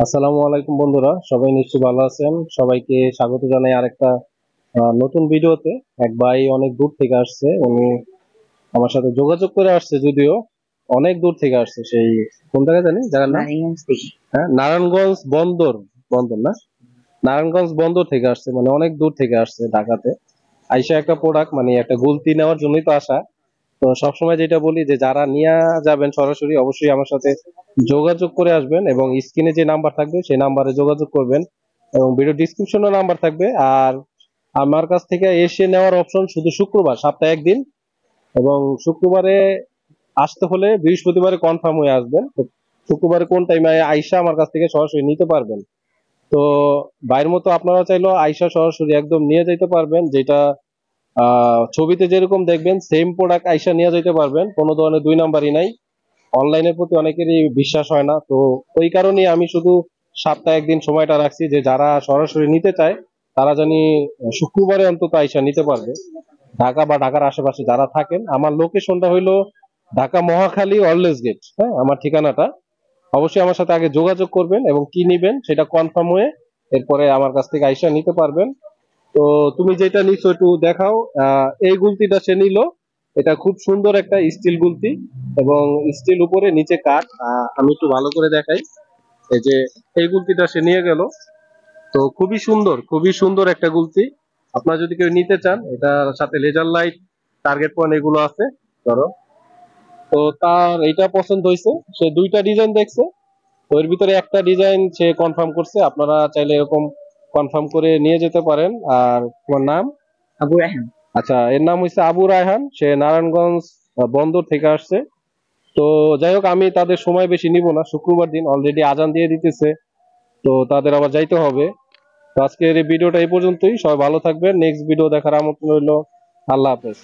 আসসালামু আলাইকুম বন্ধুরা, সবাই নিশ্চয়ই ভালো আছেন। সবাইকে স্বাগত জানাই আরেকটা নতুন ভিডিওতে। এক ভাই অনেক দূর থেকে আসছে, উনি আমার সাথে যোগাযোগ করে আসছে, যদিও অনেক দূর থেকে আসছে। সেই কোন জায়গায় জানি জায়গার নাম? নারায়ণগঞ্জ থেকে। হ্যাঁ, নারায়ণগঞ্জ বন্দর। বন্দর না, নারায়ণগঞ্জ বন্দর থেকে আসছে, মানে অনেক দূর থেকে আসছে ঢাকাতে। আইসা একটা প্রোডাক্ট, মানে একটা গুলতি নেওয়ার জন্যই তো আসা। তো সবসময় যেটা বলি যে যারা নিয়ে যাবেন সরাসরি অবশ্যই আমার সাথে যোগাযোগ করে আসবেন, এবং স্ক্রিনে যে নাম্বার থাকবে সেই নাম্বারে যোগাযোগ করবেন, এবং ভিডিও ডিসক্রিপশনে নাম্বার থাকবে। আর আমার কাছ থেকে এসে নেওয়ার অপশন শুধু শুক্রবার, সপ্তাহে একদিন। এবং শুক্রবারে আসতে হলে বৃহস্পতিবারে কনফার্ম হয়ে আসবেন। তো শুক্রবারে কোন টাইমে আইসা আমার কাছ থেকে সরাসরি নিতে পারবেন। তো বাইরের মতো আপনারা চাইলেও আইসা সরাসরি একদম নিয়ে যাইতে পারবেন, যেটা ছবিতে যেরকম দেখবেন সেম প্রোডাক্ট আইসা নিয়ে যেতে পারবেন, কোনো ধরনের দুই নাম্বারই নাই। অনলাইনের প্রতি অনেকেরই বিশ্বাস হয় না, তো ওই কারণেই আমি শুধু সপ্তাহে একদিন সময়টা রাখছি, যে যারা সরাসরি নিতে চায় তারা জানি শুক্রবারে অন্তত আইসা নিতে পারবে। ঢাকা বা ঢাকার আশেপাশে যারা থাকেন, আমার লোকেশনটা হইলো ঢাকা মহাখালী অলওয়েজ গেট। হ্যাঁ, আমার ঠিকানাটা। অবশ্যই আমার সাথে আগে যোগাযোগ করবেন, এবং কি নিবেন সেটা কনফার্ম হয়ে এরপরে আমার কাছ থেকে আইসা নিতে পারবেন। তো তুমি যেটা নিচ্ছ একটু দেখাও। এই গুলতিটা সে নিল। এটা খুব সুন্দর একটা স্টিল গুলতি, এবং স্টিল উপরে নিচে কাঠ। আমি একটু ভালো করে দেখাই। এই যে এই গুলতিটা সে নিয়ে গেল। তো খুবই সুন্দর, খুবই সুন্দর একটা গুলতি। আপনারা যদি কেউ নিতে চান, এটার সাথে লেজার লাইট, টার্গেট পয়েন্ট এগুলো আছে। ধরো, তো তার এটা পছন্দ হয়েছে, সে দুইটা ডিজাইন দেখছে। তো এর ভিতরে একটা ডিজাইন সে কনফার্ম করছে। আপনারা চাইলে এরকম কনফার্ম করে নিয়ে যেতে পারেন। আর তোমার নাম? আবু রায়হান। আচ্ছা, এর নাম হচ্ছে আবু রায়হান, সে নারায়ণগঞ্জ বন্দর থেকে আসছে। তো যাই হোক, আমি তাদের সময় বেশি নিব না, শুক্রবার দিন অলরেডি আজান দিয়ে দিতেছে, তো তাদের আবার যাইতে হবে। তো আজকের এই ভিডিওটা এই পর্যন্তই। সবাই ভালো থাকবেন, নেক্সট ভিডিও দেখার আমন্ত্রণ রইল। আল্লাহ হাফেজ।